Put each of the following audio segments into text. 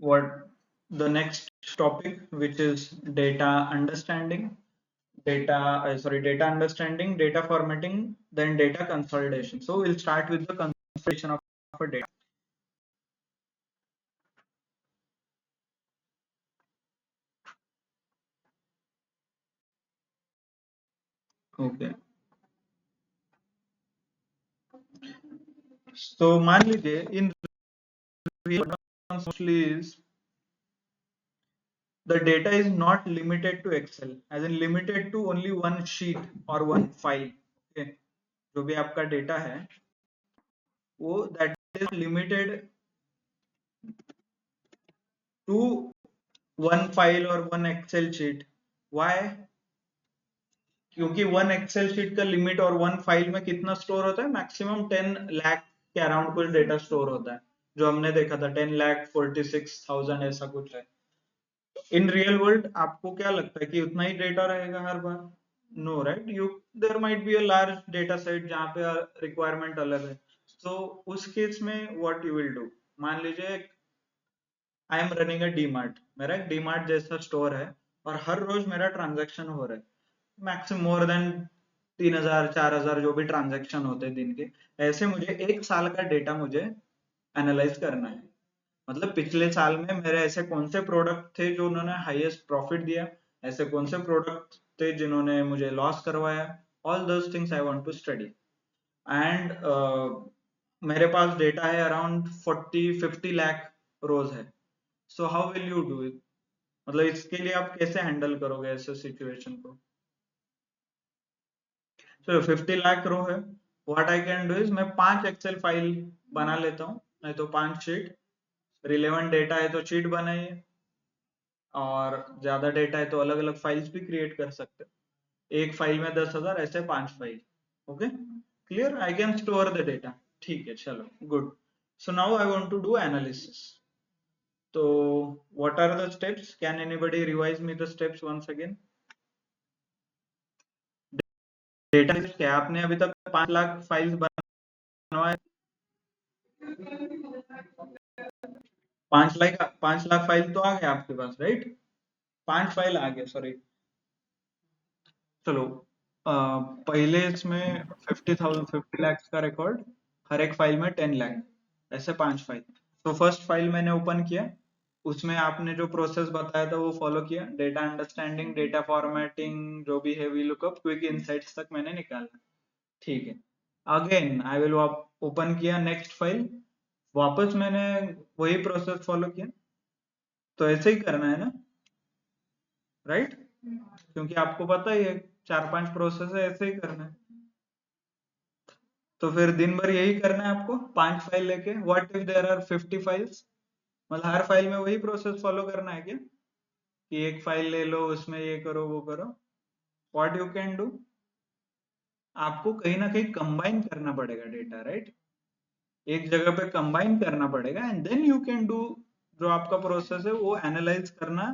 what the next topic, which is data understanding, data understanding, data formatting, then data consolidation. So we'll start with the consolidation of a data. Okay. So मान लीजिए in real terms mostly is the data is not limited to Excel, as in limited to only one sheet or one file. Okay. जो भी आपका data है वो that is limited to one file or one Excel sheet. Why? क्योंकि one Excel sheet का limit और one file में कितना स्टोर होता है, मैक्सिमम 10 लाख के अराउंड कुछ डेटा स्टोर होता है, जो हमने देखा था 10,46,000 ऐसा कुछ है। इन रियल वर्ल्ड आपको क्या लगता है कि उतना ही डेटा रहेगा हर बार? No right, you there might be a large data set जहाँ पे रिक्वायरमेंट अलग है। तो उस केस में व्हाट यू विल डू, मान लीजिए I am running a DMart, मेरा एक डीमार्ट जैसा स्टोर है और हर रोज मेरा ट्रांजैक्शन हो रहा है, मैक्सिमम मोर देन 3,000 4,000 जो भी ट्रांजैक्शन होते हैं दिन के। ऐसे मुझे एक साल का डेटा मुझे एनालाइज करना है, मतलब पिछले साल में मेरे ऐसे कौन से प्रोडक्ट थे जो उन्होंने हाईएस्ट प्रॉफिट दिया, ऐसे कौन से प्रोडक्ट थे जिन्होंने मुझे लॉस करवाया। All those things I want to study. And मेरे पास डेटा है अराउंड 40-50 लाख रोज है। So how will you do it, मतलब इसके लिए आप कैसे हैंडल करोगे ऐसे सिचुएशन को? चलो 50 लाख रो है, what I can do is मैं 5 एक्सेल फाइल बना लेता हूँ, नहीं तो 5 शीट। रिलेवेंट डेटा है तो शीट बनाइए, और ज्यादा डेटा है तो अलग अलग फाइल्स भी क्रिएट कर सकते हो। एक फाइल में 10,000, ऐसे 5 file. Okay, clear? I can store the data. ठीक है, चलो good. So now I want to do analysis. तो what are the steps? Can anybody revise me the steps once again? Data क्या, आपने अभी तक 5 लाख फाइल्स बनवाए, 5 लाख फाइल तो आ गए आपके पास, राइट? 5 फाइल आ गए, सॉरी। चलो पहले इसमें 50 लाख का रिकॉर्ड, हर एक फाइल में 10 लाख, ऐसे 5 फाइल। तो फर्स्ट फाइल मैंने ओपन किया, उसमें आपने जो प्रोसेस बताया था वो फॉलो किया, डेटा अंडरस्टैंडिंग, डेटा फॉर्मेटिंग, जो भी है वी लुकअप, क्विक इनसाइट्स तक मैंने निकाला। ठीक है, अगेन आई विल ओपन किया नेक्स्ट फाइल, वापस मैंने वही प्रोसेस फॉलो किया। तो ऐसे ही करना है ना, राइट? क्योंकि आपको पता ही है 4-5 प्रोसेस है, ऐसे ही करना है। तो फिर दिन भर यही करना है आपको, 5 फाइल लेके। What if there are 50 files, मतलब हर फाइल में वही प्रोसेस फॉलो करना है क्या, कि एक फाइल ले लो उसमें ये करो वो करो? व्हाट यू कैन डू, आपको कहीं ना कहीं कंबाइन करना पड़ेगा डेटा, राइट? एक जगह पे कंबाइन करना पड़ेगा, and then you can do जो आपका प्रोसेस है वो एनालाइज करना,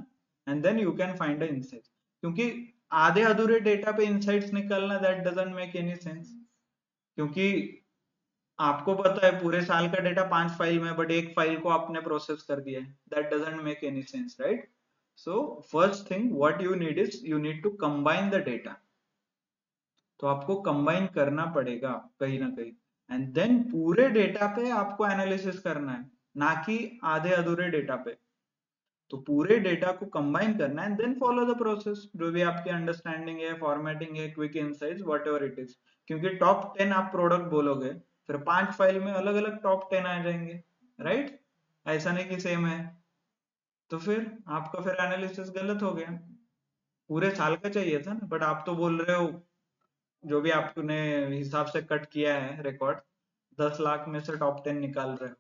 and then you can find the insights. क्योंकि आधे अधूरे डेटा पे इनसाइट्स निकालना, that doesn't make any sense. क्योंकि आपको पता है पूरे साल का डेटा 5 फाइल में, बट एक फाइल को आपने प्रोसेस कर दिया है, that doesn't make any sense, right? So first thing what you need is you need to combine the data. तो आपको कंबाइन करना पड़ेगा कहीं ना कहीं, एंड देन पूरे डेटा पे आपको एनालिसिस करना है, ना कि आधे अधूरे डेटा पे। तो पूरे डेटा को कंबाइन करना है, and then follow the process, जो भी आपकी अंडरस्टैंडिंग है, फॉर्मेटिंग है, quick insights, whatever it is. क्योंकि टॉप 10 आप प्रोडक्ट बोलोगे, फिर 5 फाइल में अलग अलग टॉप 10 आ जाएंगे, राइट? ऐसा नहीं कि सेम है, तो फिर आपका फिर एनालिसिस गलत हो गया। पूरे साल का चाहिए था ना, बट आप तो बोल रहे हो जो भी आपने हिसाब से कट किया है रिकॉर्ड, 10 लाख में से टॉप 10 निकाल रहे हो,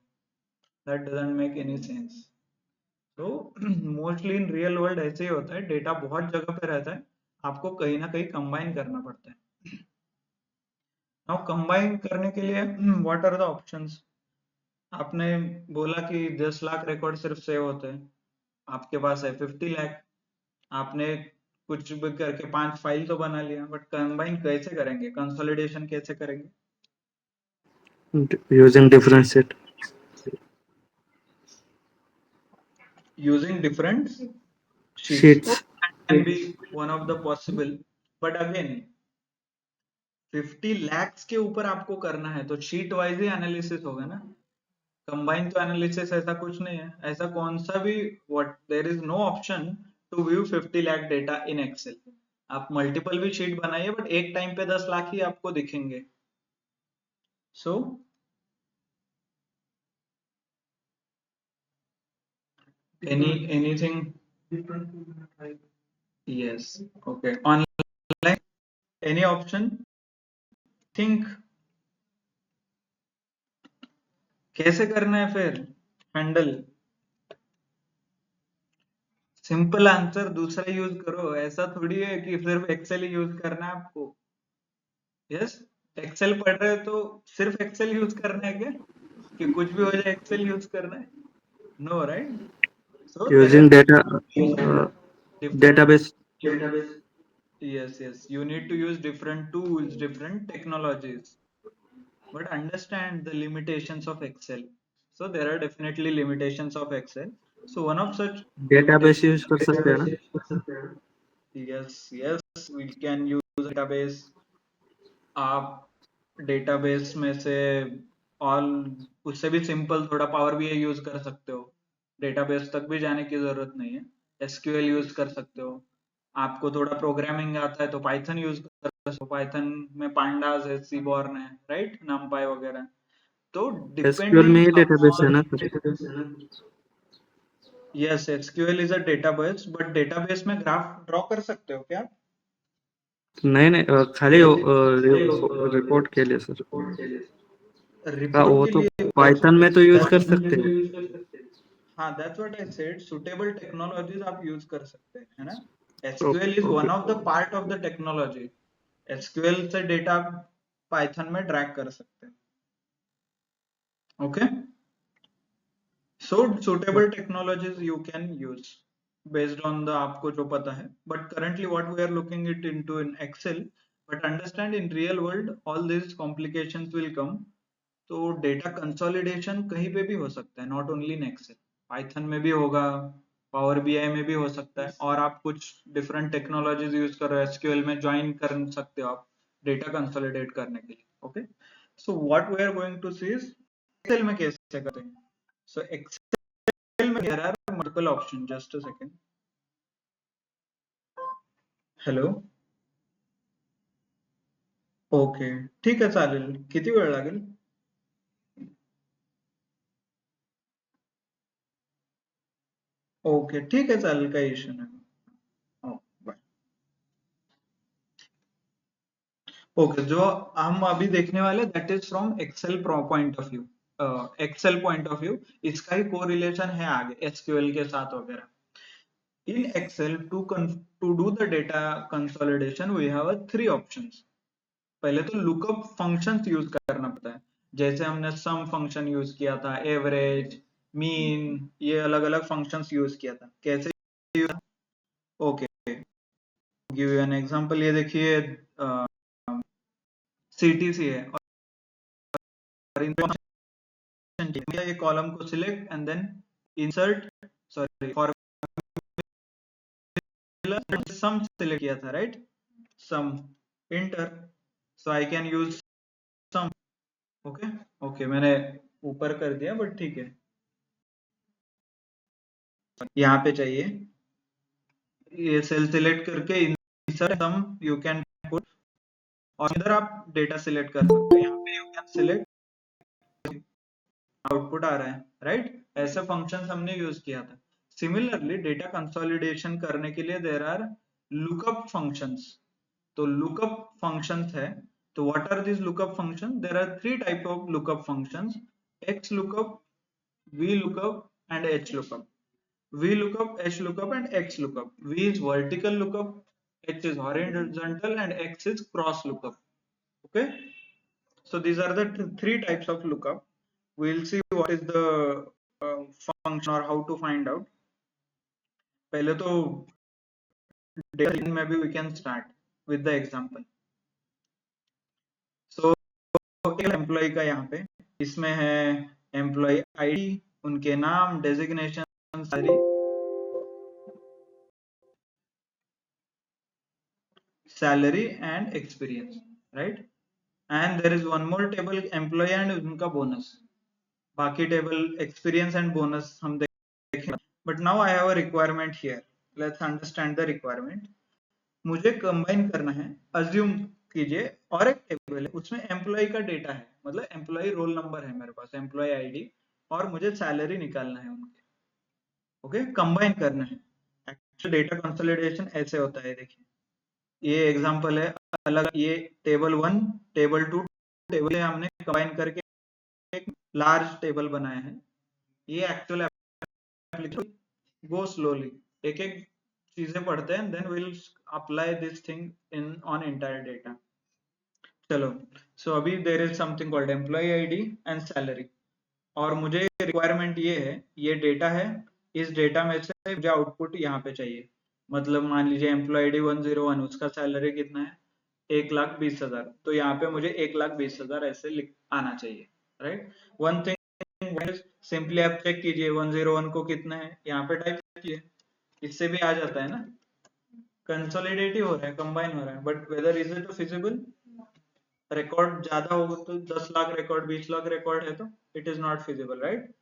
that doesn't make any sense. तो मोस्टली इन रियल वर्ल्ड ऐसे ही होता है, डेटा बहुत जगह पे रहता है, आपको कहीं ना कहीं कंबाइन करना पड़ता है। नाउ कंबाइन करने के लिए व्हाट आर द ऑप्शंस? आपने बोला कि 10 लाख रिकॉर्ड सिर्फ सेव होते हैं, आपके पास है 50 लाख, आपने कुछ भी करके 5 फाइल तो बना लिया, बट कंबाइन कैसे करेंगे, कंसोलिडेशन कैसे करेंगे? using differentiate. using different sheets. sheets. That can be one of the possible, but again 50 lakhs के ऊपर आपको करना है तो शीट वाइज ही एनालिसिस होगा ना, कंबाइन तो एनालिसिस ऐसा कुछ नहीं है, ऐसा कौन सा भी what there is no option to view 50 lakh data in excel. आप मल्टीपल भी शीट बनाइए बट एक टाइम पे 10 लाख ही आपको दिखेंगे। So anything, yes, okay, online any option, think कैसे करना है फिर हैंडल। सिंपल आंसर दूसरा यूज करो, ऐसा थोड़ी है कि सिर्फ एक्सेल ही यूज करना है आपको। यस, एक्सेल पढ़ रहे हो तो सिर्फ एक्सेल यूज करना है क्या, कि कुछ भी हो जाए एक्सेल यूज करना है? No, right? So there Using are data uh, different, database. yes, yes, you need to use different tools, different technologies, but understand the limitations of Excel. So there are definitely limitations of Excel. So one of such database limitation, use कर सकते हैं ना? yes, yes, we can use database। आप database में से all, उससे भी simple थोड़ा पावर बीआई यूज कर सकते हो, डेटाबेस तक भी जाने की जरूरत नहीं है। एसक्यूएल यूज कर सकते हो, आपको थोड़ा प्रोग्रामिंग आता है तो पाइथन यूज कर सकते हो, पाइथन में पांडास है, सीबॉर्न है, राइट, नमपाई वगैरह। तो एसक्यूएल में डिपेंडिंग ही डेटाबेस है अपॉन, ना sir? Yes, SQL is a database, but database में ग्राफ ड्रॉ कर सकते हो क्या? नहीं नहीं, खाली रिपोर्ट के लिए सर। हाँ, रिपोर्ट वो के तो लिए पाइथन में तो यूज कर सकते हैं। हाँ, that's what I said, suitable technologies आप यूज कर सकते हैं, है ना। Okay SQL is one okay. Of the part of the technology. SQL से डेटा पाइथन में ड्रैग कर सकते हैं, okay. So suitable technologies you can use based on the आपको जो पता है, but currently what we are looking it into in excel, but understand in real world all this complications will come. तो data consolidation कहीं पे भी हो सकता है, not only in excel, Python में भी होगा, पावर बीआई में भी हो सकता है, और आप कुछ डिफरेंट टेक्नोलॉजीज यूज करो, एसक्यूएल में ज्वाइन कर सकते हो आप डेटा कंसोलिडेट करने के लिए, okay. So what we are going to see is excel में कैसे करते हैं। सो एक्सेल में there are multiple option, just a second, hello, okay, ठीक आहे, चालेल, किती वेळ लागेल? ओके, ठीक आहे, चालेल, काही इश्यू नाही, हो, बाय। ओके, जो हम अभी देखने वाले that is from excel point of view, excel point of view, इसका ही कोरिलेशन है आगे एसक्यूएल के साथ वगैरह। In excel to do the data consolidation we have three options. पहले तो लुकअप फंक्शंस यूज करना पड़ता है, जैसे हमने सम फंक्शन यूज किया था, एवरेज, मीन, ये अलग अलग फंक्शंस यूज किया था, कैसे? Okay, give you an example, ये देखिए सीटीसी है, और इन ये कॉलम को select and then insert, sorry, formula sum select किया था, right, sum, enter, so I can use sum, okay, okay, मैंने ऊपर कर दिया बट ठीक है, यहाँ पे चाहिए, ये सेल सिलेक्ट करके insert sum you can put, और इधर आप डेटा सिलेक्ट कर सकते हो, यहाँ पे यू कैन सिलेक्ट, आउटपुट आ रहा है, राइट, ऐसे फंक्शंस हमने यूज किया था। सिमिलरली डेटा कंसोलिडेशन करने के लिए देयर आर लुकअप फंक्शंस। तो लुकअप फंक्शंस है, तो what are this lookup function, there are three type of lookup functions, X lookup, V lookup and H lookup. V lookup, H lookup, and X lookup. V is vertical lookup, H is horizontal, and X is cross lookup. Okay, so these are the three types of lookup. We'll see what is the function or how to find out. पहले तो data में भी we can start with the example. So एक employ का यहाँ पे, इसमें है एम्प्लॉय आईडी, उनके नाम, designation, salary, salary and experience, right? And there is one more table, employee and उनका bonus. बाकी table experience and bonus हम देखेंगे. But now I have a requirement here. Let's understand the requirement. मुझे combine करना है, assume कीजिए और एक टेबल है, उसमें एम्प्लॉय का डेटा है, मतलब एम्प्लॉय रोल नंबर है मेरे पास, एम्प्लॉय आईडी, और मुझे सैलरी निकालना है उनके. ओके, कंबाइन करना है. एक्चुअल डेटा कंसोलिडेशन ऐसे होता है, देखिए ये एग्जांपल है, अलग ये टेबल 1 टेबल 2 टेबल हमने कंबाइन करके एक लार्ज टेबल बनाया है. ये एक्चुअल एप्लीकेशन गो स्लोली, एक एक चीजें पढ़ते हैं, then will apply this thing in on entire data. चलो, सो अभी there is something called employ ID and salary, और मुझे रिक्वायरमेंट ये है, ये डेटा है, इस डेटा में से मुझे आउटपुट यहाँ पे चाहिए. मतलब मान लीजिए एम्प्लॉय आईडी 101, उसका सैलरी कितना है, 1,20,000, तो यहाँ पे मुझे 1,20,000 ऐसे आना चाहिए, राइट? वन थिंग सिंपली आप चेक कीजिए 101 को कितना है, यहाँ पे टाइप कीजिए, इससे भी आ जाता है ना. कंसोलिडेटिव हो रहा है, कंबाइन हो रहा है, but whether is it feasible? Record ज्यादा होगा तो 10 लाख रिकॉर्ड, 20 लाख रिकॉर्ड है तो it is not feasible, right?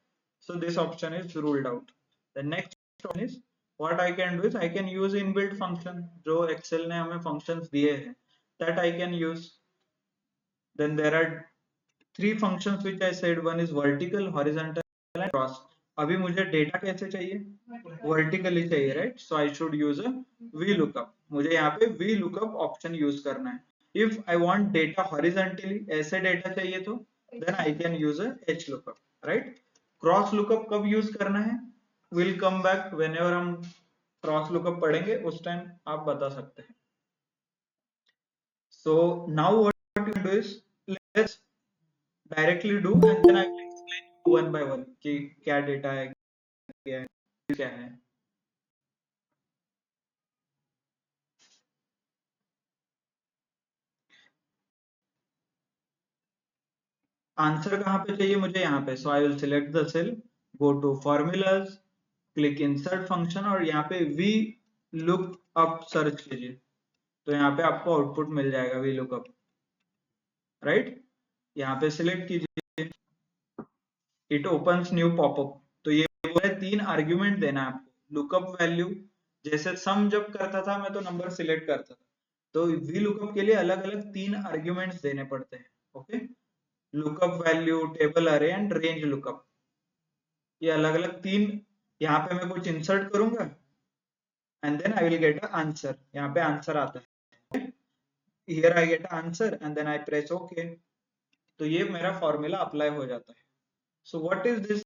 So this option is ruled out. The next option is what I can do is I can use inbuilt function, जो Excel ने हमें functions दिए हैं, that I can use. Then there are 3 functions which I said, one is vertical, horizontal and cross. अभी मुझे data कैसे चाहिए, vertically चाहिए, right? So I should use a VLOOKUP. मुझे यहाँ पे VLOOKUP ऑप्शन यूज करना है. If I want data horizontally, ऐसे डेटा चाहिए तो then I can use a HLOOKUP, right? Cross lookup कब यूज करना है, विल कम बैक व्हेनेवर हम क्रॉस लुकअप पढ़ेंगे, उस टाइम आप बता सकते हैं. So now what you do is, let's directly do and then I will explain one by one कि क्या डेटा है, क्या है. आंसर कहाँ पे चाहिए मुझे, यहाँ पे. So I will select the cell, go to formulas, click insert function, और यहाँ पे वी लुक अप सर्च कीजिए, तो यहाँ पे आपको आउटपुट मिल जाएगा वी लुक अप, राइट? यहाँ पे सिलेक्ट कीजिए, इट ओपन्स न्यू पॉपअप. तो ये वो है, 3 आर्ग्यूमेंट देना है आपको. लुकअप वैल्यू, जैसे सम जब करता था मैं तो नंबर सिलेक्ट करता था, तो वी लुकअप के लिए अलग अलग 3 आर्ग्यूमेंट्स देने पड़ते हैं. ओके, लुकअप वैल्यू, टेबल अरे एंड रेंज लुकअप, ये अलग अलग 3. यहाँ पे मैं कुछ इंसर्ट करूंगा and then I will get a answer. यहाँ पे आंसर आता है, here I get answer and then I press okay. तो ये मेरा फॉर्मूला अप्लाई हो जाता है. So what is this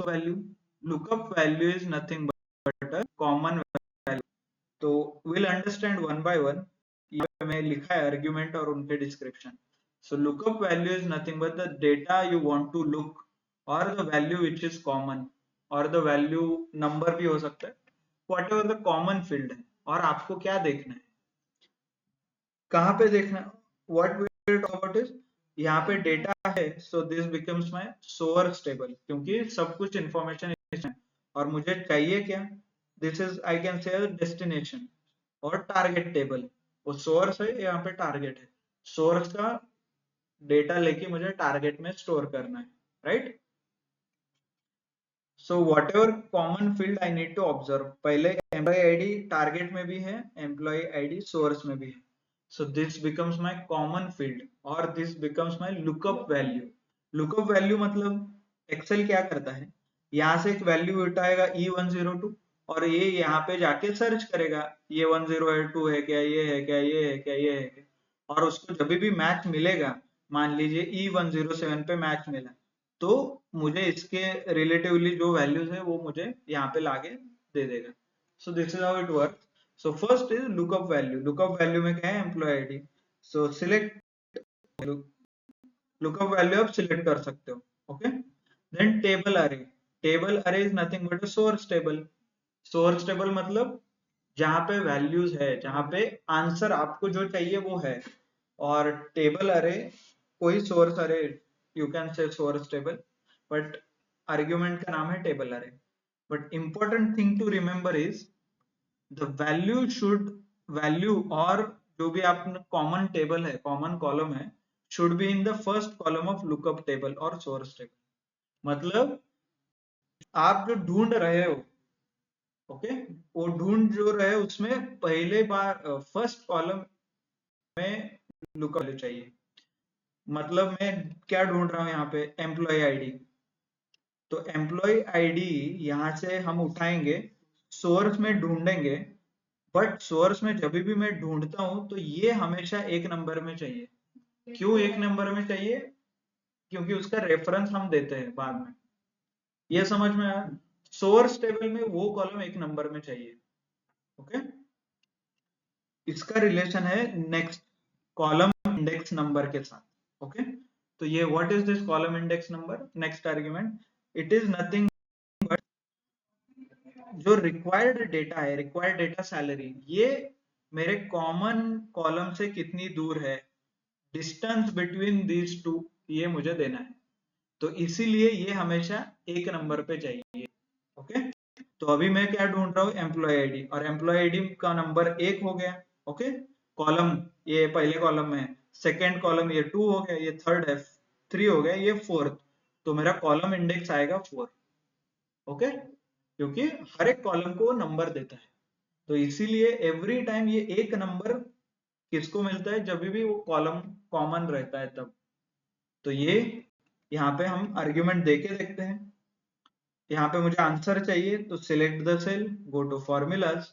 value? Lookup value is nothing but a common value. तो will understand one by one. यहाँ पे मैं लिखा है आर्ग्यूमेंट और उनके description. So lookup value is nothing but the data you want to look, और the value which is common, और द वैल्यू नंबर भी हो सकता है, what ever the common field है. और आपको क्या देखना है, कहाँ पे देखना है, what we will talk about is, यहाँ पे डेटा है, so this becomes my source table, क्योंकि सब कुछ इंफॉर्मेशन इसमें, और मुझे चाहिए क्या, this is I can say destination और टारगेट टेबल. वो सोर्स है, यहाँ पे टारगेट है. सोर्स का डेटा लेके मुझे टारगेट में स्टोर करना है, right? So whatever common field I need to observe. पहले एम्प्लॉय आईडी टारगेट में भी है, एम्प्लॉय आईडी सोर्स में भी है. So this becomes my common field, और this becomes my lookup value. Lookup value मतलब एक्सेल क्या करता है, यहाँ से एक वैल्यू उठाएगा E102, और ये यहाँ पे जाके सर्च करेगा, ये 102 है क्या, ये है क्या, ये है क्या, ये है क्या, और उसको जब भी मैच मिलेगा, मान लीजिए E107 पे मैच मिला, तो मुझे इसके रिलेटिवली जो वैल्यूज है वो मुझे यहाँ पे लाके दे देगा. So this is how it work. So first is lookup value. Lookup value में क्या है, employ ID. So select lookup value आप सिलेक्ट कर सकते हो. Okay, then table array. Table array is nothing but a source table. Source table मतलब जहाँ पे वैल्यूज है, जहाँ पे आंसर आपको जो चाहिए वो है. और टेबल अरे कोई source array, you can say source table, but argument का नाम है table array. But important thing to remember is the value should value or जो भी आपने कॉमन टेबल है, कॉमन कॉलम है, should be in the first column of lookup table और source table. मतलब आप जो ढूंढ रहे हो, ओके, वो ढूंढ जो रहे उसमें पहले बार फर्स्ट कॉलम में लुकअप वैल्यू चाहिए। मतलब मैं क्या ढूंढ रहा हूं यहाँ पे, एम्प्लॉय आईडी। तो एम्प्लॉय आईडी यहां से हम उठाएंगे, सोर्स में ढूंढेंगे, बट सोर्स में जब भी मैं ढूंढता हूं तो ये हमेशा एक नंबर में चाहिए। क्यों एक नंबर में चाहिए? क्योंकि उसका रेफरेंस हम देते हैं बाद में। ये समझ में आया? सोर्स टेबल में वो कॉलम एक नंबर में चाहिए। ओके, इसका रिलेशन है नेक्स्ट कॉलम इंडेक्स नंबर के साथ। ओके, तो ये what is this column index number? Next argument, it is nothing but जो रिक्वायर्ड डेटा है, रिक्वायर्ड डेटा सैलरी, ये मेरे कॉमन कॉलम से कितनी दूर है, डिस्टेंस बिटवीन दीज टू, ये मुझे देना है। तो इसीलिए ये हमेशा एक नंबर पे चाहिए। ओके, तो अभी मैं क्या ढूंढ रहा हूँ, एम्प्लॉय आईडी, और एम्प्लॉय आईडी का नंबर 1 हो गया। ओके, कॉलम ये पहले कॉलम में है, सेकेंड कॉलम ये 2 हो गया, ये थर्ड है 3 हो गया, ये फोर्थ। तो मेरा कॉलम इंडेक्स आएगा 4। ओके, क्योंकि हर एक कॉलम को नंबर देता है। तो इसीलिए एवरी टाइम ये एक नंबर किसको मिलता है, जब भी वो कॉलम कॉमन रहता है तब। तो ये यहाँ पे हम आर्ग्यूमेंट देके देखते हैं। यहाँ पे मुझे आंसर चाहिए, तो select the cell, go to formulas,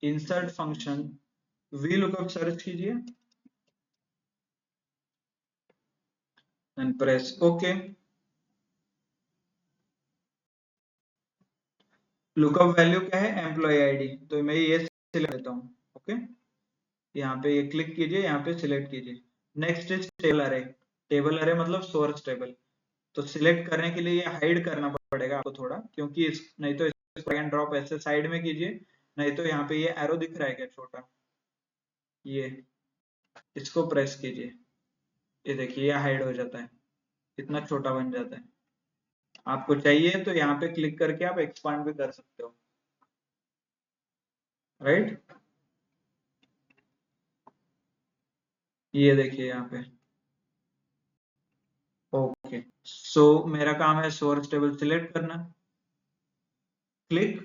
insert function, V lookup search कीजिए and press okay. Lookup value क्या है, एम्प्लॉय आईडी, तो मैं ये सिलेक्ट करता हूँ। ओके, यहाँ पे ये क्लिक कीजिए, यहाँ पे सिलेक्ट कीजिए। Next is table array. Table अरे मतलब सोर्स टेबल। तो सिलेक्ट करने के लिए ये हाइड करना पड़ेगा आपको थोड़ा, क्योंकि नहीं तो ड्रैग एंड ड्रॉप ऐसे साइड में कीजिए, नहीं तो यहाँ पे ये एरो दिख रहा है क्या छोटा, ये इसको प्रेस कीजिए, ये देखिए ये हाइड हो जाता है, इतना छोटा बन जाता है। आपको चाहिए तो यहाँ पे क्लिक करके आप एक्सपांड भी कर सकते हो, राइट। ये देखिए यहाँ पे, ओके। सो मेरा काम है सोर्स टेबल सिलेक्ट करना, क्लिक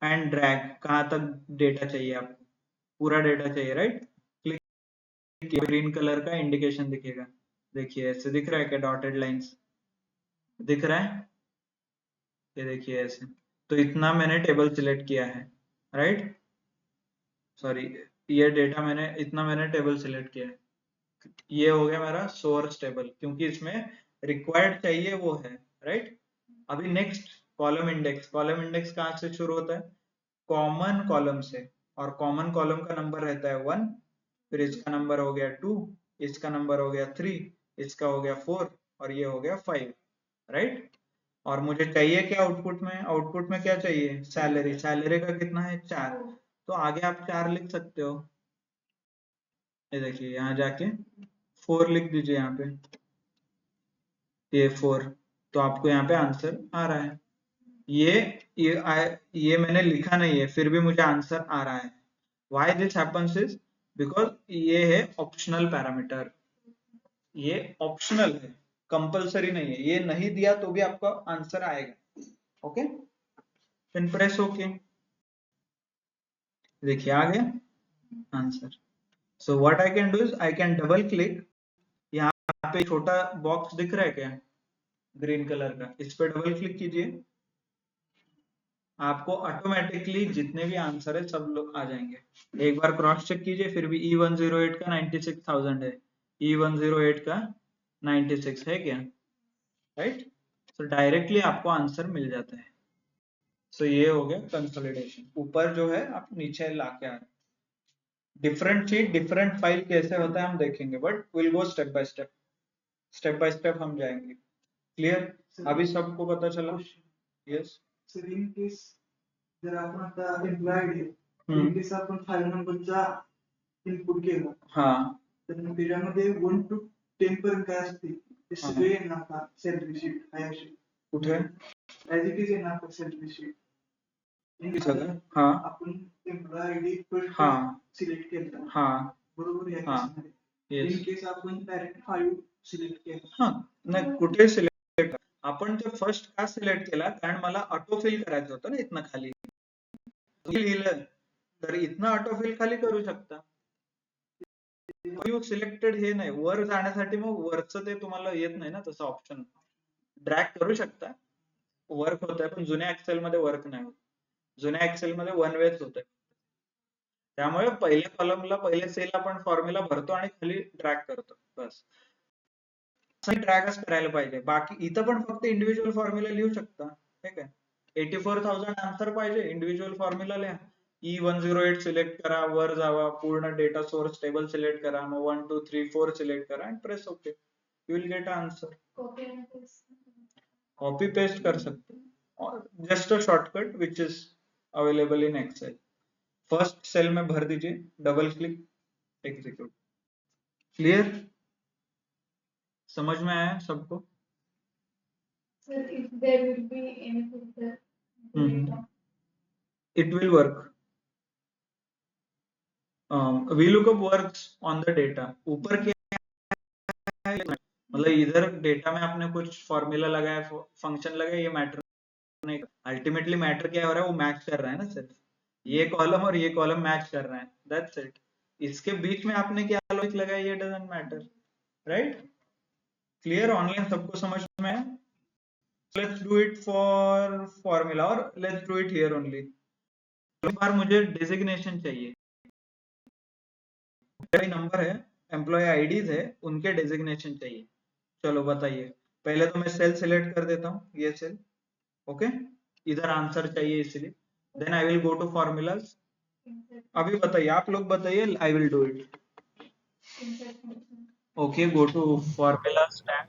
एंड ड्रैग, कहाँ तक डेटा चाहिए आपको, पूरा डेटा चाहिए, राइट। क्लिक, ग्रीन कलर का इंडिकेशन दिखेगा, देखिए ऐसे दिख रहा है क्या, डॉटेड लाइंस दिख रहा है, ये देखिए ऐसे। तो इतना मैंने टेबल सिलेक्ट किया है, राइट, सॉरी, ये डेटा मैंने इतना मैंने टेबल सिलेक्ट किया है। ये हो गया मेरा सोर्स टेबल, क्योंकि इसमें रिक्वायर्ड चाहिए वो है, राइट। अभी next column index, column index कहाँ से शुरू होता है, कॉमन कॉलम से, और कॉमन कॉलम का नंबर रहता है 1, फिर इसका नंबर हो गया 2, इसका नंबर हो गया 3, इसका हो गया 4, और ये हो गया 5, राइट। और मुझे चाहिए क्या आउटपुट में, आउटपुट में क्या चाहिए, सैलरी, सैलरी का कितना है 4, तो आगे आप 4 लिख सकते हो। ये देखिए यहाँ जाके 4 लिख दीजिए यहाँ पे, ये 4, तो आपको यहाँ पे आंसर आ रहा है। ये ये मैंने लिखा नहीं है, फिर भी मुझे आंसर आ रहा है। Why this happens is because ये है ऑप्शनल पैरामीटर, ये ऑप्शनल है, कंपलसरी नहीं है, ये नहीं दिया तो भी आपका आंसर आएगा। ओके, फिर प्रेस ओके, देखिए आ गया answer. So what I can do is I can double click, यहाँ पे छोटा बॉक्स दिख रहा है क्या, ग्रीन कलर का, इस पे डबल क्लिक कीजिए, आपको ऑटोमेटिकली जितने भी आंसर है सब लोग आ जाएंगे। एक बार क्रॉस चेक कीजिए, फिर भी E108 का 96,000 है, E108 का 96 है क्या, राइट। सो डायरेक्टली आपको आंसर मिल जाता है। सो ये हो गया कंसोलिडेशन, ऊपर जो है आप नीचे लाके आ रहे। डिफरेंट शीट डिफरेंट फाइल कैसे होता है हम देखेंगे, but will go step by step, step by step हम जाएंगे। क्लियर, अभी सबको पता चला? यस सर इन केस जर आपण आता एम्प्लॉय आयडी इन केस आपण फाइल नंबरचा इनपुट केला, हा, तर मग त्याच्यामध्ये 1 to 10 पर्यंत काय असते ते सगळे येणार का सॅलरी शीट आहे अशी, कुठे ऍज इट इज येणार का सॅलरी शीट सगळं, हा आपण एम्प्लॉय आयडी फर्स्ट हा सिलेक्ट केला, हा बरोबर या हा, केसमध्ये. येस. इन केस आपण डायरेक्ट 5 सिलेक्ट केलं. हा, नाही कुठे सिलेक्ट, आपण ते फर्स्ट का सिलेक्ट केला, कारण मला ऑटो फिल करायचं होतं ना इथनं खाली. लिहिलं तर इथनं ऑटो फिल खाली करू शकता. यू सिलेक्टेड हे नाही, वर जाण्यासाठी मग वरचं ते तुम्हाला येत नाही ना तसं ऑप्शन. ड्रॅग करू शकता, वर्क होत आहे, पण जुन्या एक्सेल मध्ये वर्क नाही होत. जुन्या एक्सेल मध्ये वन वेच होत आहे. त्यामुळे पहिल्या कॉलमला पहिल्या सेल आपण फॉर्म्युला भरतो आणि खाली ड्रॅग करतो बस. ड्रॅगच करायला पाहिजे. बाकी इथं पण फक्त इंडिव्हिज्युअल फॉर्म्युला लिहू शकता. ठीक आहे, 84,000 आन्सर पाहिजे, इंडिव्हिज्युअल फॉर्म्युला लिहा. E108 सिलेक्ट करा, वर जावा, पूर्ण डेटा सोर्स टेबल सिलेक्ट करा, मग 1 2 3 4 सिलेक्ट करा आणि press okay. You will get answer. Copy paste कर सकते और just a shortcut which is available in Excel. First cell में भर दीजिए, डबल क्लिक, एग्जीक्यूट. क्लियर? समझ में आया सबको? Sir, if there will be any filter data. It will work. VLOOKUP works on the data. ऊपर क्या है, मतलब इधर डेटा में आपने कुछ फॉर्मूला लगाया, फंक्शन लगाया, ये मैटर नहीं. अल्टीमेटली मैटर क्या हो रहा है, वो मैच कर रहा है ना सिर्फ. ये कॉलम और ये कॉलम मैच कर रहा है, दैट्स इट. इसके बीच में आपने क्या लॉजिक लगाया, ये doesn't matter, right? Clear? Online सबको समझ में है? Let's do it for formula, और let's do it here only. एक बार मुझे डेजिग्नेशन चाहिए. नंबर है, एम्प्लॉय आईडीज है, उनके डेजिग्नेशन चाहिए. चलो बताइए. पहले तो मैं सेल सिलेक्ट कर देता हूँ, ये सेल. ओके, इधर आंसर चाहिए इसलिए. Then I will go to formulas. अभी बताइए, आप लोग बताइए, I will do it. Okay, go to formulas tab.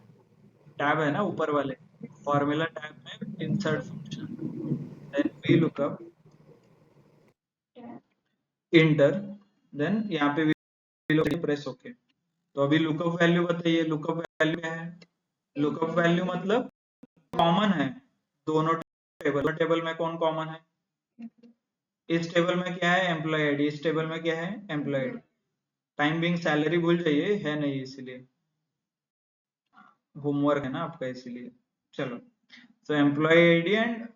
Tab है ना ऊपर वाले, फॉर्मूला टैब में insert function, then VLOOKUP, enter, then यहाँ पे VLOOKUP, प्रेस ओके. तो अभी लुकअप वैल्यू बताइए, लुकअप वैल्यू क्या है? लुकअप वैल्यू मतलब कॉमन है दोनों टेबल. टेबल में कौन कॉमन है? इस टेबल में क्या है, एम्प्लॉय आईडी. इस टेबल में क्या है, employ ID. Time being salary भूल जाइए, है नहीं, इसलिए होमवर्क है ना आपका, इसलिए. चलो, तो एम्प्लॉय आईडी एंड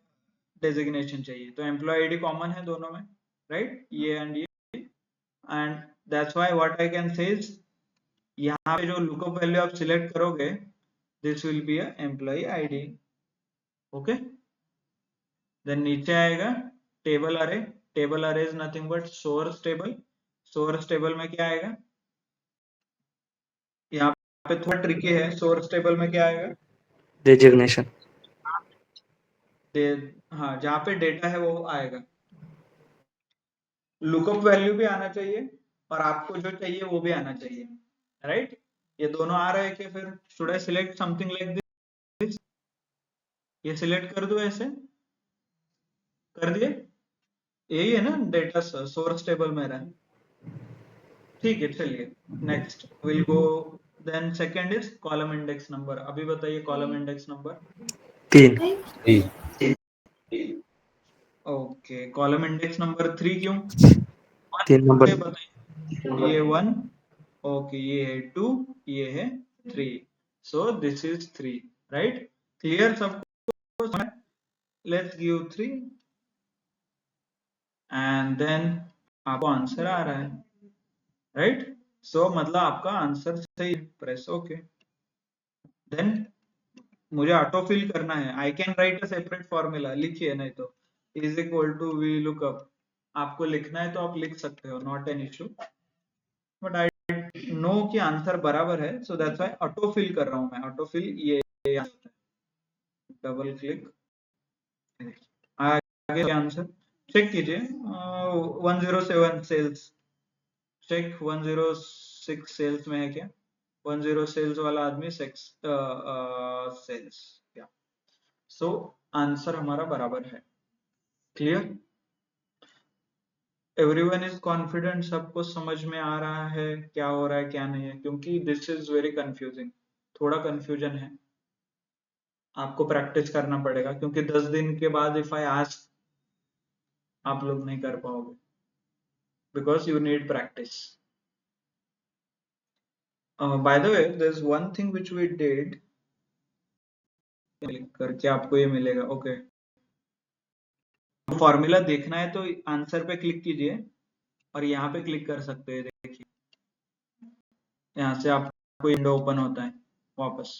डेजिग्नेशन चाहिए. तो एम्प्लॉय आईडी कॉमन है दोनों में, राइट? ये एंड ये. And that's why what I can say is, यहाँ पे जो लुकअप वैल्यू आप सिलेक्ट करोगे, this will be a employ ID. Okay, then नीचे आएगा table array. Table array is nothing but source table. Source table में क्या आएगा, यहाँ पे थोड़ा ट्रिकी है. सोर्स टेबल में क्या आएगा, डेजिग्नेशन. हाँ, जहाँ पे डेटा है वो आएगा. लुकअप वैल्यू भी आना चाहिए और आपको जो चाहिए वो भी आना चाहिए, राइट? ये दोनों आ रहे हैं कि फिर should I select something like this? ये सिलेक्ट कर दो, ऐसे कर दिए. यही है ना डेटा सोर्स टेबल मेरा. ठीक है, चलिए next will go. Then second is column index number. अभी बताइए column index number. 3. Okay, column index number 3 क्यों? 3 नंबर. बताइए. ये 1, ओके, ये है 2, ये है 3. सो दिस इज 3, राइट? क्लियर सबको? लेट्स गिव 3 एंड देन आपको आंसर आ रहा है, राइट? सो मतलब आपका आंसर सही. Press okay. देन मुझे ऑटो फिल करना है. I can write a separate formula. लिखिए, नहीं तो इज इक्वल टू VLOOKUP. आपको लिखना है तो आप लिख सकते हो, not an issue. But I know कि आंसर बराबर है, so that's why auto fill कर रहा हूं मैं. ऑटो फिल ये डबल क्लिक, आगे आंसर चेक कीजिए. 107 सेल्स. चेक 106 सेल्स में है क्या? 10 सेल्स वाला आदमी 6 सेल्स. क्या? सो आंसर हमारा बराबर है. क्लियर? Everyone is confident? सबको समझ में आ रहा है क्या हो रहा है क्या नहीं है? क्योंकि दिस इज वेरी कंफ्यूजिंग. थोड़ा कंफ्यूजन है, आपको प्रैक्टिस करना पड़ेगा, क्योंकि 10 दिन के बाद इफ आई आस्क, आप लोग नहीं कर पाओगे, because you need practice. By the way, there's one thing which we did. Click करके आपको ये मिलेगा. ओके, फॉर्मूला देखना है तो आंसर पे क्लिक कीजिए और यहाँ पे क्लिक कर सकते हैं. देखिए यहाँ से आपको विंडो ओपन होता है वापस.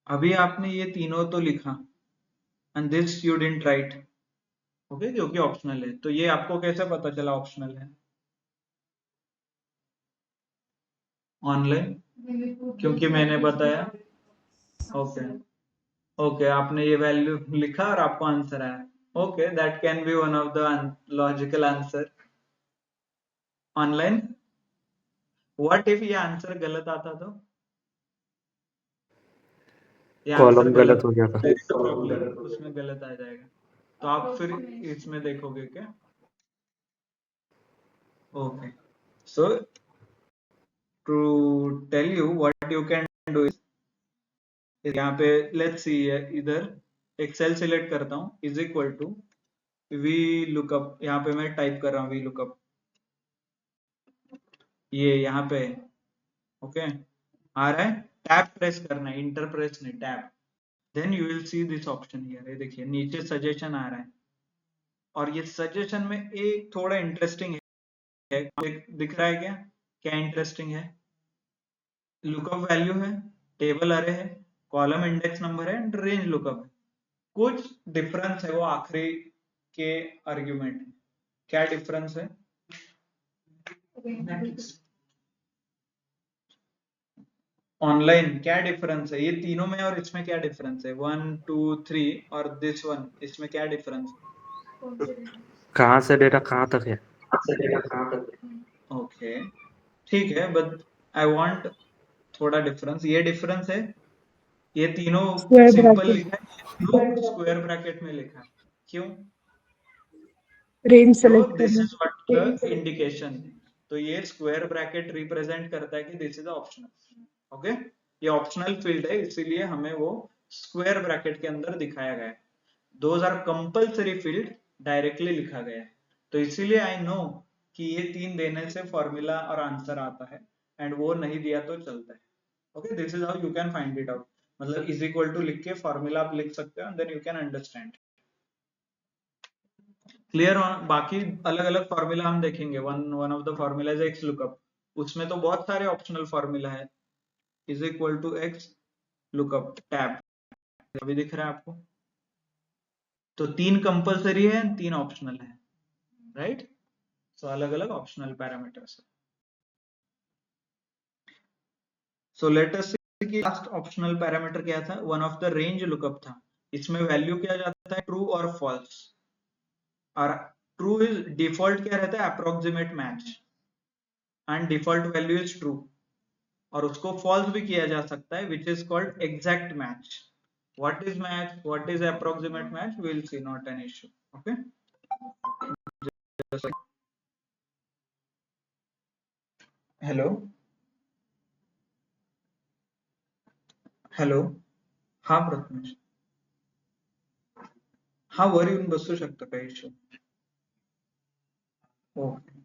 अभी आपने ये तीनों तो लिखा and this you didn't right. Okay, जो कि ऑप्शनल है. तो ये आपको कैसे पता चला ऑप्शनल है? ऑनलाइन, क्योंकि मैंने बताया. ओके ओके, आपने ये वैल्यू लिखा और आपको आंसर आया. Okay, that can be one of the logical answer. Online, what if ये आंसर गलत आता तो? ये आंसर कॉलम गलत हो जाता. प्रॉब्लम, उसमें गलत आ जाएगा. तो आप फिर इसमें देखोगे क्या? Okay, so to tell you what you can do is, यहाँ पे लेट्स सी इधर एक्सेल सिलेक्ट करता हूँ. Is equal to V lookup. यहाँ पे मैं टाइप कर रहा हूँ वी लुकअप. ये यहाँ पे ओके आ रहा है. टैब प्रेस करना है, इंटर प्रेस नहीं, tab. Then you will see this option here. ये देखिए नीचे सजेशन आ रहा है और ये सजेशन में एक थोड़ा इंटरेस्टिंग है. दिख रहा है क्या? क्या इंटरेस्टिंग है? लुकअप वैल्यू है, टेबल अरे है, कॉलम इंडेक्स नंबर है एंड रेंज लुकअप है. कुछ डिफरेंस है वो आखिरी के आर्ग्यूमेंट. क्या डिफरेंस है? ऑनलाइन क्या डिफरेंस है? ये तीनों में और इसमें क्या डिफरेंस है? 1 2 3 और दिस वन, इसमें क्या डिफरेंस है? कहाँ से डेटा कहाँ तक है? ओके ठीक है, बट आई वांट थोड़ा डिफरेंस. ये डिफरेंस है. ये तीनों सिंपल लिखा है, स्क्वायर ब्रैकेट में लिखा है. क्यों? रेंज तो सेलेक्ट दिस करना. Is what the indication. तो ये स्क्वायर ब्रैकेट रिप्रेजेंट करता है कि दिस इज ऑप्शनल. ओके, ये ऑप्शनल फील्ड है, इसीलिए हमें वो स्क्वायर ब्रैकेट के अंदर दिखाया गया है. Those are compulsory field, directly लिखा गया है. तो इसीलिए आई नो कि ये तीन देने से फॉर्मूला और आंसर आता है एंड वो नहीं दिया तो चलता है. Okay, this is how you can find it out. मतलब इज इक्वल टू लिख के फॉर्मूला आप लिख सकते हो and then you can understand. Clear? बाकी अलग अलग फॉर्मूला हम देखेंगे. One of the formula is X lookup. उसमें तो बहुत सारे ऑप्शनल फॉर्मूला है. Is equal to X lookup tab, अभी दिख रहा है आपको. तो तीन कंपलसरी है, तीन ऑप्शनल है, राइट? सो अलग अलग ऑप्शनल पैरामीटर्स है. सो लेट अस सी कि लास्ट ऑप्शनल पैरामीटर क्या था? One of the range lookup था. इसमें वैल्यू क्या जाता है? ट्रू और फॉल्स. और ट्रू इज डिफॉल्ट क्या रहता है? Approximate match. And default value is true. और उसको फॉल्स भी किया जा सकता है, which is called exact match. What is match, what is approximate match, we will see, not an issue. Okay, hello hello. हा प्रथमेश. हा वर येऊन बसू शकतो, काही इश्यू. Okay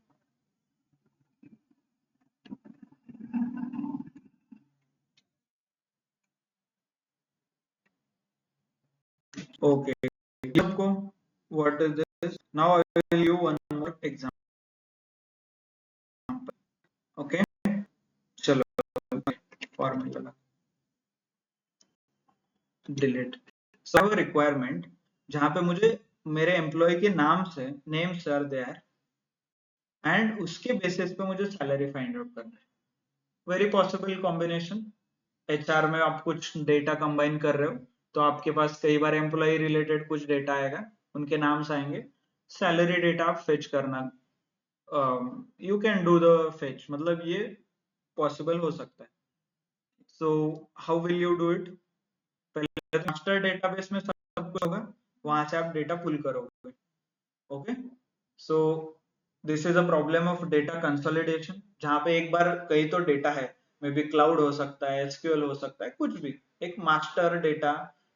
okay. आपको what is this? Now I will give one more example. Okay चलो, formula delete. सब रिक्वायरमेंट जहां पे मुझे मेरे एम्प्लॉय के नाम से, नेम सर देयर, एंड उसके बेसिस पे मुझे सैलरी फाइंड आउट करना है. Very possible combination. एचआर में आप कुछ डेटा कंबाइन कर रहे हो तो आपके पास कई बार एम्प्लॉय रिलेटेड कुछ डेटा आएगा, उनके नाम्स आएंगे. सैलरी डेटा आप फेच करना, you can do the fetch. मतलब ये पॉसिबल हो सकता है. So how will you do it? पहले मास्टर डेटाबेस में सब कुछ होगा, वहां से आप डेटा पुल करोगे. Okay, so this is a problem of data consolidation, जहां पे एक बार कई तो डेटा है, मे बी क्लाउड हो सकता है, एसक्यूएल हो सकता है, कुछ भी. एक master data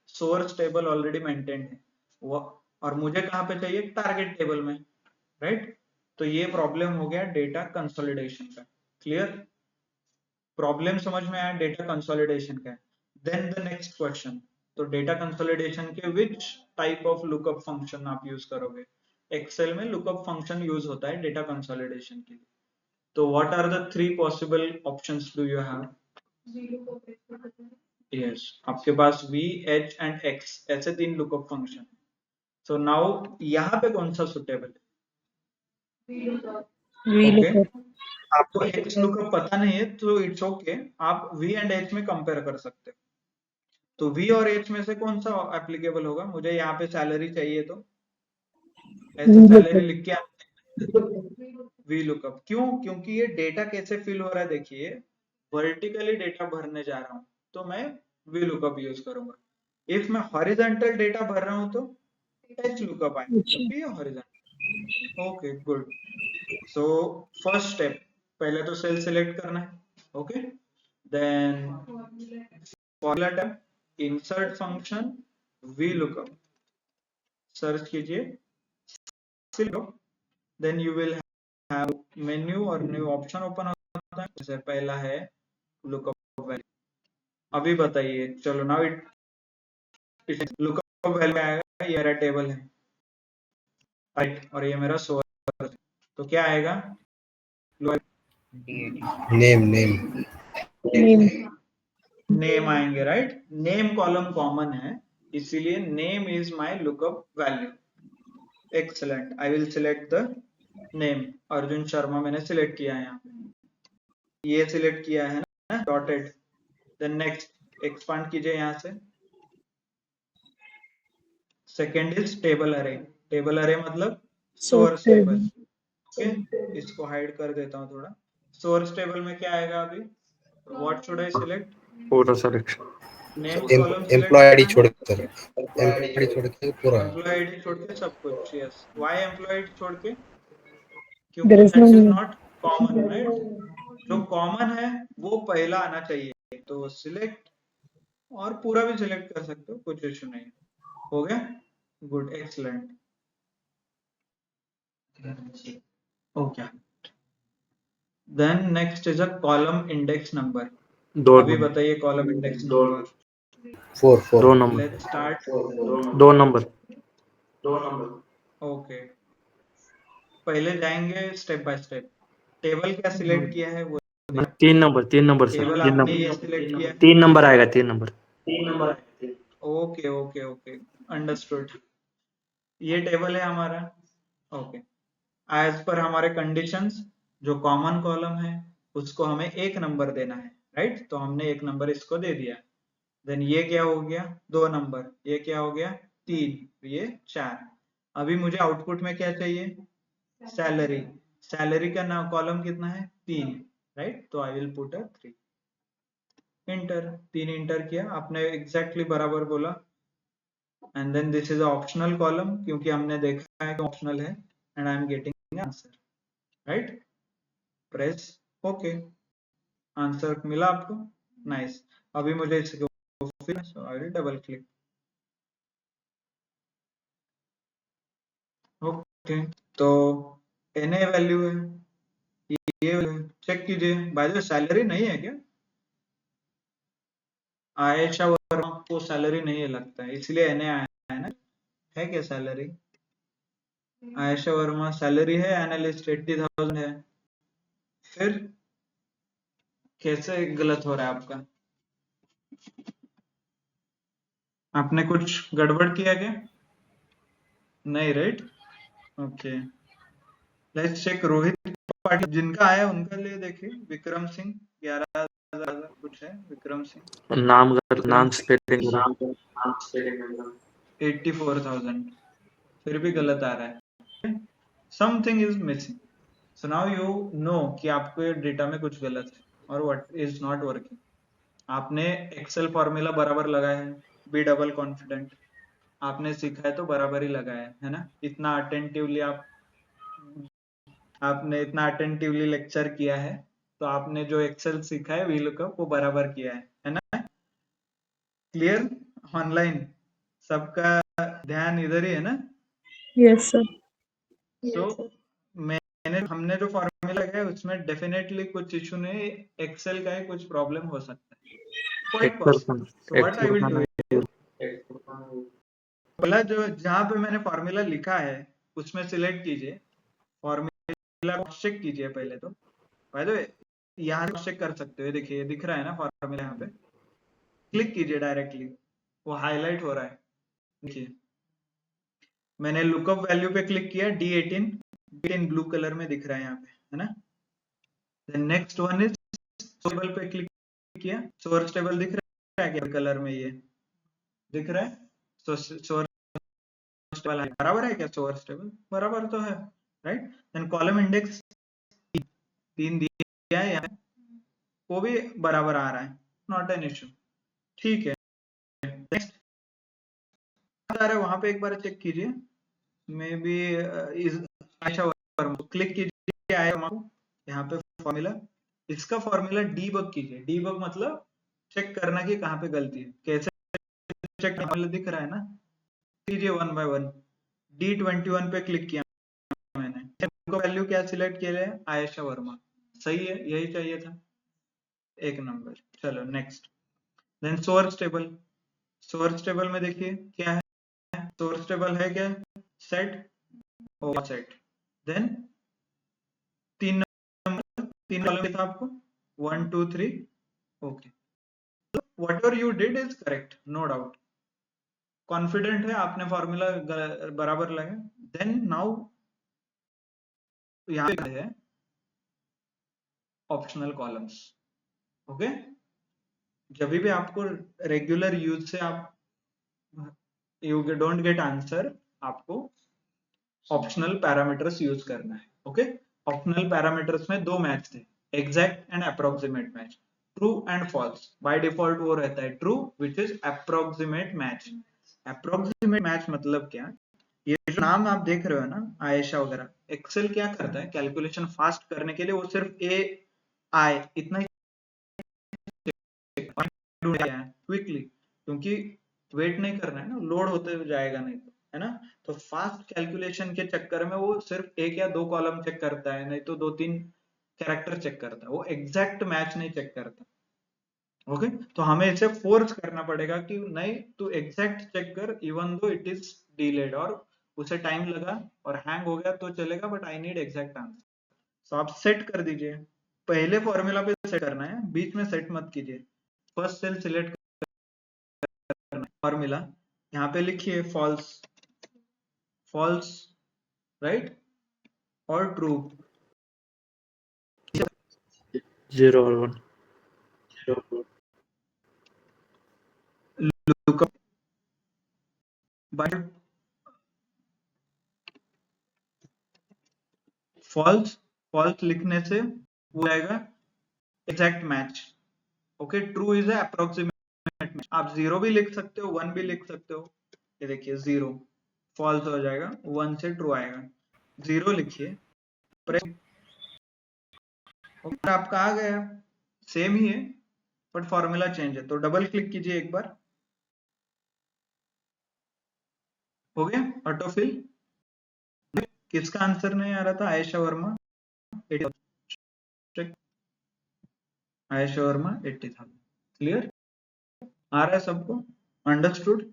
source table already maintain है वो, और मुझे कहाँ पे चाहिए? टारगेट टेबल में, राइट? तो ये प्रॉब्लम हो गया डेटा कंसोलिडेशन का. क्लियर? प्रॉब्लम समझ में आया डेटा कंसोलिडेशन का। देन द नेक्स्ट क्वेश्चन, तो डेटा कंसोलिडेशन के which type of lookup function आप यूज करोगे? एक्सेल में लुकअप फंक्शन यूज होता है डेटा कंसोलिडेशन के लिए। तो what are the 3 possible options do you have? Yes, आपके पास v, h एंड x ऐसे 3 लुकअप फंक्शन। सो नाउ यहाँ पे कौन सा सुटेबल है? ओके, आपको x लुकअप पता नहीं है तो इट्स ओके, आप v एंड h में कंपेयर कर सकते हो। तो v और h में से कौन सा एप्लीकेबल होगा? मुझे यहाँ पे सैलरी चाहिए तो ऐसे सैलरी लिख के वी लुकअप। क्यों? क्योंकि ये डेटा कैसे फिल हो रहा है देखिए, वर्टिकली डेटा भरने जा रहा हूँ तो मैं वी लुकअप यूज करूंगा। इफ मैं हॉरिजॉन्टल डेटा भर रहा हूँ तो एच लुकअप आएगा, क्योंकि ये horizontal. Okay good. So first step, पहले तो सेल सिलेक्ट करना है। Okay, then formula tab, insert function, V lookup, search कीजिए, then you will have menu और न्यू ऑप्शन ओपन होता है। जैसे पहला है लुकअप वैल्यू। अभी बताइए, चलो नाउ इट लुकअप वैल्यू में आएगा, ये मेरा टेबल है राइट, और ये मेरा सोर्स है, तो क्या आएगा? नेम आएंगे राइट। नेम कॉलम कॉमन है, इसीलिए name is my lookup value. Excellent, I will select the name. Arjun Sharma मैंने सिलेक्ट किया है यहाँ पे, ये सिलेक्ट किया है ना डॉटेड। देन नेक्स्ट एक्सपांड कीजिए यहाँ से। Second is table array. Table अरे मतलब सोर्स टेबल। ओके, इसको हाइड कर देता हूँ थोड़ा। सोर्स टेबल में क्या आएगा अभी? What should I select? पूरा selection, names column employee ID छोड़ के पूरा, एम्प्लॉय आईडी छोड़ के सब कुछ। यस, व्हाई एम्प्लॉय आईडी छोड़ के? क्योंकि that is not common right. जो कॉमन है वो पहला आना चाहिए, तो सिलेक्ट, और पूरा भी सिलेक्ट कर सकते हो, कुछ इशू नहीं। हो गया, good, excellent. Okay, then next is a column index number. दो अभी बताइए कॉलम इंडेक्स नंबर। 4 दो नंबर, लेट्स स्टार्ट। दो नंबर। ओके, पहले जाएंगे स्टेप बाय स्टेप। टेबल क्या सिलेक्ट किया है वो? 3 नंबर, 3 नंबर सर, टेबल 3 आपने नंबर, ये सिलेक्ट किया है। 3 नंबर आएगा, 3 number. Okay okay okay, understood. ये टेबल है हमारा। ओके, एज पर हमारे कंडीशंस, जो कॉमन कॉलम है उसको हमें 1 नंबर देना है राइट, तो हमने 1 नंबर इसको दे दिया। देन ये क्या हो गया? 2 नंबर। ये क्या हो गया? 3। ये 4। अभी मुझे आउटपुट में क्या चाहिए? सैलरी। सैलरी का नाम कॉलम कितना है? 3 राइट, तो I will put a 3। Enter, 3 enter किया, आपने एग्जैक्टली बराबर बोला। And then this is optional column, क्योंकि हमने देखा है कि ऑप्शनल है, and I am getting answer right. Press okay, answer मिला आपको, नाइस। अभी मुझे इसको फिर I will double click. Okay, तो एनए वैल्यू है, ये चेक कीजिए। बाय द वे सैलरी नहीं है क्या? आयशा वर्मा को सैलरी नहीं है लगता है, इसलिए एनए आया है ना। है क्या सैलरी? आयशा वर्मा सैलरी है, एनालिस्ट 80,000 है। फिर कैसे गलत हो रहा है आपका? आपने कुछ गड़बड़ किया क्या? नहीं right. Okay, let's check. Rohit Patil जिनका आया उनका लिए देखिए। विक्रम सिंह 11,000 कुछ है। विक्रम सिंह नाम स्पेलिंग 84,000, फिर भी गलत आ रहा है। Something is missing. So now you know कि आपको ये डेटा में कुछ गलत है और व्हाट इज नॉट वर्किंग। आपने एक्सेल फॉर्मूला बराबर लगाया है, बी डबल कॉन्फिडेंट। आपने सीखा है तो बराबर ही लगाया है ना। इतना अटेंटिवली आपने इतना अटेंटिवली लेक्चर किया है, तो आपने जो एक्सेल सीखा है वीलुकअप वो बराबर किया है ना। क्लियर? ऑनलाइन सबका ध्यान इधर ही है ना। Yes sir. तो मैंने हमने जो फॉर्मूला लगाया उसमें डेफिनेटली कुछ इशू नहीं, एक्सेल का ही कुछ प्रॉब्लम हो सकता है, quite Excel possible. So what I will do, पहला जो जहां पे मैंने फॉर्मूला लिखा है उसमें सिलेक्ट कीजिए, फॉर्मूला चेक कीजिए पहले तो। बाय द वे यहाँ चेक कर सकते हो, देखिए दिख रहा है ना फॉर्मूला, यहाँ पे क्लिक कीजिए डायरेक्टली, वो हाईलाइट हो रहा है। देखिए मैंने लुकअप वैल्यू पे क्लिक किया, D18 इन ब्लू कलर में दिख रहा है यहाँ पे, है ना। नेक्स्ट वन इज टेबल पे क्लिक किया, सोर्स टेबल दिख रहा है क्या कलर में, ये दिख रहा है। तो सोर्स टेबल बराबर है क्या, सोर्स टेबल बराबर तो है, राइट। देन कॉलम इंडेक्स 3 दिया है यहाँ, वो भी बराबर आ रहा है, नॉट एन इशू, ठीक है। नेक्स्ट आ रहा है वहां पे एक बार चेक कीजिए, मे बी क्लिक कीजिए आया यहाँ पे फॉर्मूला, इसका फॉर्मूला डीबग कीजिए। डीबग मतलब चेक करना कि कहाँ पे गलती है, कैसे चेक फॉर्मूला दिख रहा है ना, कीजिए वन बाय वन। D21 पे क्लिक किया मैंने, वैल्यू क्या सिलेक्ट किया है, आयशा वर्मा, सही है, यही चाहिए था, एक नंबर। चलो next, then source table. Source table में देखिए क्या है, सोर्स टेबल है क्या, सेट और सेट, देन 3 कॉलम था आपको, 1 2 3, okay. whatever you did is correct, no doubt, confident है आपने फॉर्मूला बराबर लगा। देन नाउ यहाँ पे है ऑप्शनल कॉलम्स, ओके। जब भी आपको रेगुलर यूज से आप यू डोंट गेट आंसर, आपको ऑप्शनल पैरामीटर्स यूज करना है, ओके। ऑप्शनल पैरामीटर्स में 2 मैच थे, exact and approximate match, true and false. By default वो रहता है true, which is approximate match. Approximate match मतलब क्या, ये जो नाम आप देख रहे हो ना आयशा वगैरह, एक्सेल क्या करता है कैलकुलेशन फास्ट करने के लिए, वो सिर्फ ए आई इतना क्विकली, क्योंकि वेट नहीं करना है ना, लोड होते जाएगा नहीं तो, है ना। तो फास्ट कैलकुलेशन के चक्कर में वो सिर्फ 1 या 2 कॉलम चेक करता है, नहीं तो 2-3 कैरेक्टर चेक करता है, वो एग्जैक्ट मैच नहीं चेक करता, ओके। तो हमें इसे फोर्स करना पड़ेगा कि नहीं तू एग्जैक्ट चेक कर, even though it is delayed, और उसे टाइम लगा और हैंग हो गया तो चलेगा, but I need exact answer. तो आप सेट कर दीजिए, पहले फॉर्मूला पे सेट करना है, बीच में सेट मत कीजिए। फर्स्ट सेल सिलेक्ट करना है, फॉर्मूला यहाँ पे लिखिए फॉल्स, फॉल्स, राइट, और ट्रू, 0 और 1। लुकअप बट फॉल्स, फॉल्स लिखने से वो आएगा exact match, okay. True is approximate match, आप 0 भी लिख सकते हो, 1 भी लिख सकते हो। ये देखिए 0 फॉल्स हो जाएगा, 1 से ट्रू आएगा, 0 लिखिए, आपका आ गया, सेम ही है बट फॉर्मूला चेंज है। तो डबल क्लिक कीजिए एक बार, हो गया ऑटोफिल। किसका आंसर नहीं आ रहा था, आयशा वर्मा, आयशा वर्मा 80,000, क्लियर, आ रहा है सबको, अंडरस्टूड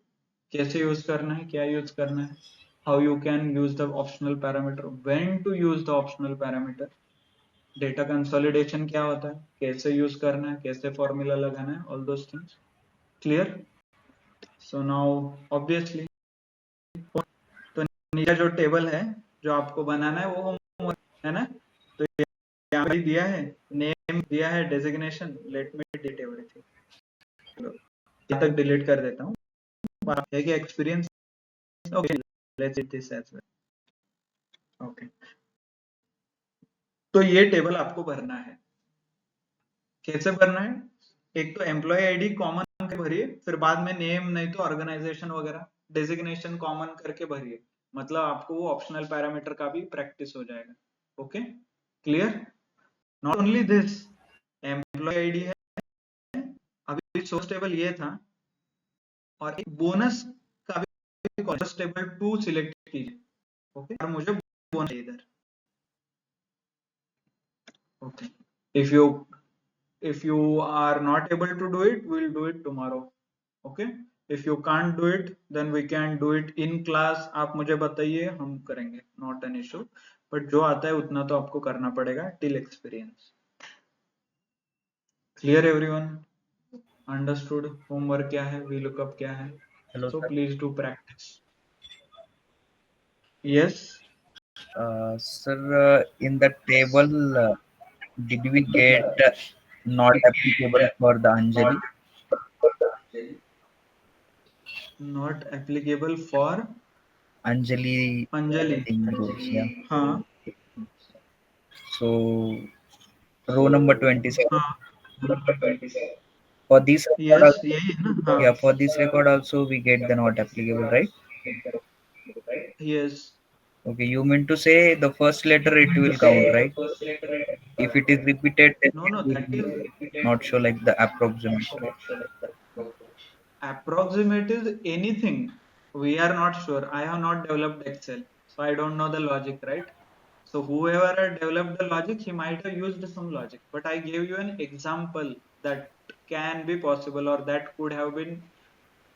कैसे यूज करना है, क्या यूज करना है, how you can use the optional parameter, when to use the optional parameter, data consolidation क्या होता है, कैसे यूज करना है, कैसे फॉर्मूला लगाना है, all those things, clear. So now obviously तो नीचे जो टेबल है जो आपको बनाना है वो होमवर्क है ना, तो यहाँ पे दिया है नेम, दिया है designation, let me delete everything, ये तक डिलीट कर देता हूँ, बात है कि experience, okay let's do this as well, okay. तो ये टेबल आपको भरना है, कैसे भरना है, एक तो एम्प्लॉय आईडी कॉमन के भरिए, फिर बाद में नेम नहीं तो ऑर्गेनाइजेशन वगैरह डेजिग्नेशन कॉमन करके भरिए, मतलब आपको वो ऑप्शनल पैरामीटर का भी प्रैक्टिस हो जाएगा, okay clear. Not only this, employ ID है, अभी सोर्स टेबल ये था, और एक बोनस का भी सोर्स टेबल 2 सिलेक्ट कीजिए, ओके, और मुझे बोनस इधर Okay. If you are not able to do it, we'll do it tomorrow. Okay. If you can't do it, then we can do it in class. आप मुझे बताइए, हम करेंगे, not an issue. But जो आता है उतना तो आपको करना पड़ेगा till experience. Clear everyone? Understood? Homework क्या है? VLOOKUP क्या है? Hello, So sir. please do practice. Yes. Sir, in the table, did we get not applicable for the Anjali? Not applicable for Anjali Anjali. rules, yeah. हाँ. So, row number 27. हाँ. For this record, Yes, यही है ना? हाँ. yeah, for this record also we get the not applicable, right? Yes. Okay, you mean to say the first letter it will count, right? If it is repeated, then No, it that will is not show like the approximate. approximate is anything. We are not sure. I have not developed Excel, so I don't know the logic, right? So whoever had developed the logic, he might have used some logic, but I gave you an example that can be possible or that could have been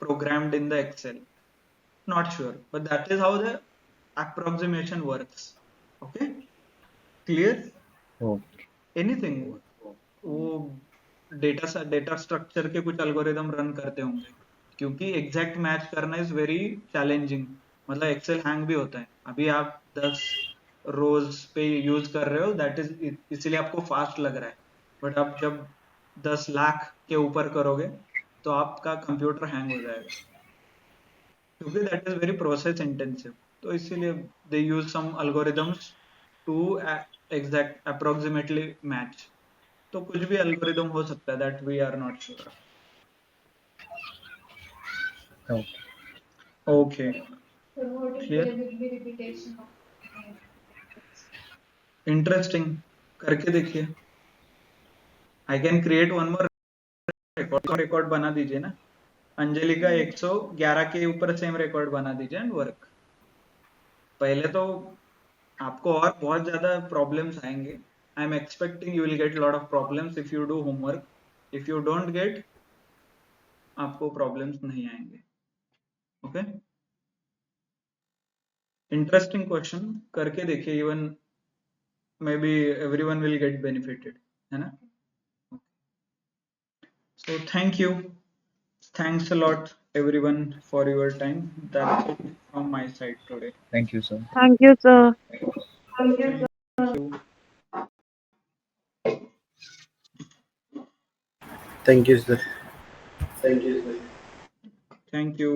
programmed in the Excel. Not sure, but that is how the approximation works. Okay, clear? Okay. Anything, वो data structure के कुछ algorithm run करते होंगे, क्योंकि exact match करना is very challenging. मतलब Excel hang भी होता है. अभी आप 10 रोज पे यूज कर रहे हो, दैट इज इसलिए आपको फास्ट लग रहा है, बट आप जब 10 लाख के ऊपर करोगे तो आपका कंप्यूटर हैंग हो जाएगा, क्योंकि that is very process intensive. तो इसीलिए they use some algorithms to exact approximately match. तो कुछ भी एल्गोरिदम हो सकता है, that we are not sure. Okay. Okay. So what if Clear? there will be repetition of interesting. करके देखिए. I can create one more record बना दीजिए ना. अंजलि का 111 के ऊपर सेम रिकॉर्ड बना दीजिए एंड वर्क. पहले तो आपको और बहुत ज्यादा प्रॉब्लम्स आएंगे. I am expecting you will get lot of problems if you do homework. If you don't gate, आपको प्रॉब्लम्स नहीं आएंगे. ओके. Interesting question. करके देखिए, even maybe everyone will get benefited, है ना? So thank you. Thanks a lot everyone for your time. That's it from my side today. Thank you, sir. Thank you, sir. Thank you. Thank you, sir. Thank you.